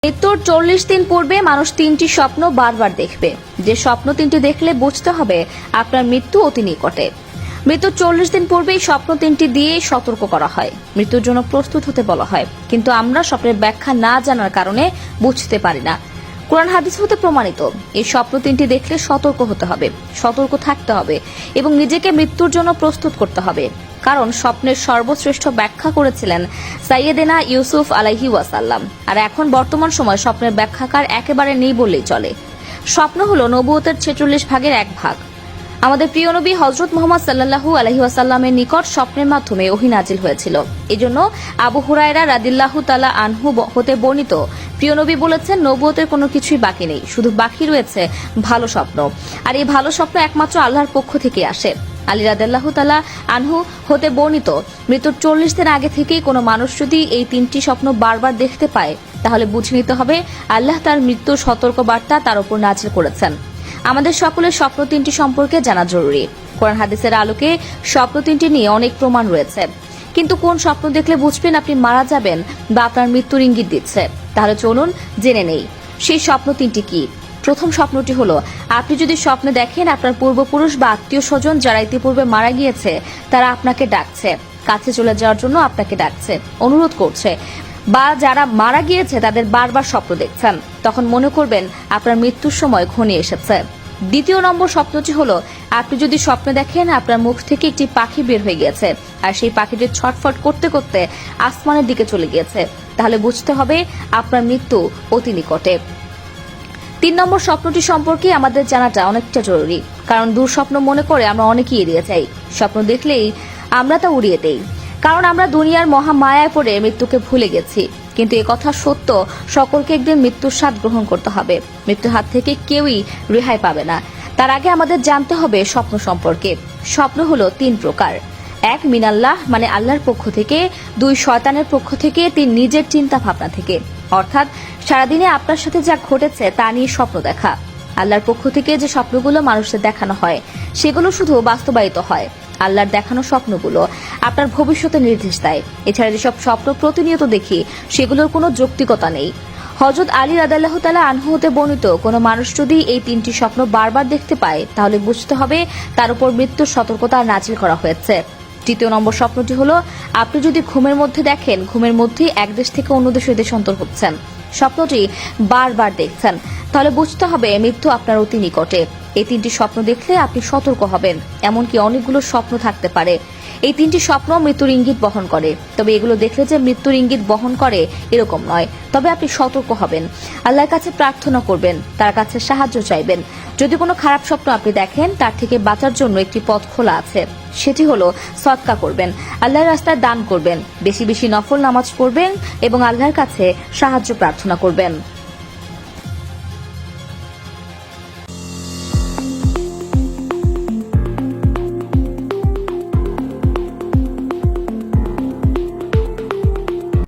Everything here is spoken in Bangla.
মৃত্যুর 40 দিন পূর্বে মানুষ 3টি স্বপ্ন বারবার দেখবে। যে স্বপ্ন 3টি দেখলে বুঝতে হবে আপনার মৃত্যু অতি নিকটে। মৃত্যুর 40 দিন পূর্বেই স্বপ্ন 3টি দিয়ে সতর্ক করা হয়, মৃত্যুর জন্য প্রস্তুত হতে বলা হয়। কিন্তু আমরা স্বপ্নের ব্যাখ্যা না জানার কারণে বুঝতে পারি না। কোরআন হাদিস হতে প্রমাণিত এই স্বপ্ন 3টি দেখলে সতর্ক হতে হবে, সতর্ক থাকতে হবে এবং নিজেকে মৃত্যুর জন্য প্রস্তুত করতে হবে। কারণ স্বপ্নের সর্বশ্রেষ্ঠ ব্যাখ্যা করেছিলেন সাইয়েদেনা ইউসুফ আলাইহি ওয়াসাল্লাম। আর এখন বর্তমান সময় স্বপ্নের ব্যাখ্যাকার একেবারে নেই বললেই চলে। স্বপ্ন হলো নবুয়তের 46 ভাগের এক ভাগ। আমাদের প্রিয় নবী হযরত মুহাম্মদ সাল্লাল্লাহু আলাইহি ওয়াসাল্লামের নিকট স্বপ্নের মাধ্যমে ওহী নাজিল হয়েছিল। এজন্য আবু হুরায়রা রাদিয়াল্লাহু তাআলা আনহু হতে বর্ণিত, প্রিয় নবী বলেছেন, নবুয়তের কোনো কিছুই বাকি নেই, শুধু বাকি রয়েছে ভালো স্বপ্ন। আর এই ভালো স্বপ্ন একমাত্র আল্লাহর পক্ষ থেকে আসে। আলী রাদিয়াল্লাহু তাআলা আনহু হতে বর্ণিত, মৃত্যুর 40 দিন আগে থেকেই কোনো মানুষ যদি এই 3টি স্বপ্ন বারবার দেখতে পায়, তাহলে বুঝে নিতে হবে আল্লাহ তার মৃত্যুর সতর্ক বার্তা তার উপর নাজিল করেছেন। আমাদের সকলের স্বপ্ন 3টি সম্পর্কে জানা জরুরি। কোরআন হাদিসের আলোকে স্বপ্ন 3টি নিয়ে অনেক প্রমাণ রয়েছে। কিন্তু কোন স্বপ্ন দেখলে বুঝবেন আপনি মারা যাবেন বা আপনার মৃত্যুর ইঙ্গিত দিচ্ছে? তাহলে চলুন জেনে নেই সেই স্বপ্ন 3টি কি। প্রথম স্বপ্নটি হলো, আপনি যদি স্বপ্নে দেখেন আপনার পূর্বপুরুষ বা আত্মীয় স্বজন যারা ইতিপূর্বে মারা গিয়েছে তারা আপনাকে ডাকছে, কাছে চলে যাওয়ার জন্য আপনাকে ডাকছে, অনুরোধ করছে, বা যারা মারা গিয়েছে তাদের বারবার স্বপ্ন দেখছেন, তখন মনে করবেন আপনার মৃত্যুর সময় ঘনিয়ে এসেছে। দ্বিতীয় নম্বর স্বপ্নটি হলো, আপনি যদি স্বপ্নে দেখেন আপনার মুখ থেকে একটি পাখি বের হয়ে গিয়েছে আর সেই পাখিটি ছটফট করতে করতে আসমানের দিকে চলে গিয়েছে, তাহলে বুঝতে হবে আপনার মৃত্যু অতি নিকটে। 3 নম্বর স্বপ্নটি সম্পর্কে আমাদের জানাটা অনেকটা জরুরি, কারণ দুঃস্বপ্ন মনে করে আমরা অনেকেই এড়িয়ে যাই। স্বপ্ন দেখলেই আমরা তা উড়িয়ে দেই, কারণ আমরা দুনিয়ার মহা মায়ায় পড়ে মৃত্যুকে ভুলে গেছি। কিন্তু এ কথা সত্য, সকলকে একদিন মৃত্যুর স্বাদ গ্রহণ করতে হবে। মৃত্যুর হাত থেকে কেউই রেহাই পাবে না। তার আগে আমাদের জানতে হবে স্বপ্ন সম্পর্কে। স্বপ্ন হলো 3 প্রকার। 1 মিনাল্লাহ মানে আল্লাহর পক্ষ থেকে, 2 শয়তানের পক্ষ থেকে, 3 নিজের চিন্তা ভাবনা থেকে। অর্থাৎ সারাদিনে আপনার সাথে যা ঘটেছে তা নিয়ে স্বপ্ন দেখা। আল্লাহর পক্ষ থেকে যে স্বপ্নগুলো মানুষের দেখানো হয় সেগুলো শুধু বাস্তবায়িত হয়। আল্লাহর দেখানো স্বপ্নগুলো আপনার ভবিষ্যতে নির্দেশ দেয়। এছাড়া যেসব স্বপ্ন প্রতিনিয়ত দেখি সেগুলোর কোনো যৌক্তিকতা নেই। হযরত আলী রাদিয়াল্লাহু তাআলা আনহু হতে বর্ণিত, কোনো মানুষ যদি এই 3টি স্বপ্ন বারবার দেখতে পায় তাহলে বুঝতে হবে তার উপর মৃত্যুর সতর্কতা নাজিল করা হয়েছে। তৃতীয় নম্বর স্বপ্নটি হলো, আপনি যদি ঘুমের মধ্যে দেখেন ঘুমের মধ্যেই এক দেশ থেকে অন্য দেশে দেশান্তর হচ্ছেন, স্বপ্নটি বারবার দেখছেন, তাহলে বুঝতে হবে মৃত্যু আপনার অতি নিকটে। এই 3টি স্বপ্ন দেখলে আপনি সতর্ক হবেন। এমনকি অনেকগুলো স্বপ্ন থাকতে পারে এই 3টি স্বপ্ন মৃত্যুর ইঙ্গিত বহন করে, তবে এগুলো দেখলে যে মৃত্যুর ইঙ্গিত বহন করে এরকম নয়। তবে আপনি সতর্ক হবেন, আল্লাহর কাছে প্রার্থনা করবেন, তার কাছে সাহায্য চাইবেন। যদি কোনো খারাপ স্বপ্ন আপনি দেখেন তার থেকে বাঁচার জন্য একটি পথ খোলা আছে, সেটি হলো সদকা করবেন, আল্লাহর রাস্তায় দান করবেন, বেশি বেশি নফল নামাজ পড়বেন এবং আল্লাহর কাছে সাহায্য প্রার্থনা করবেন।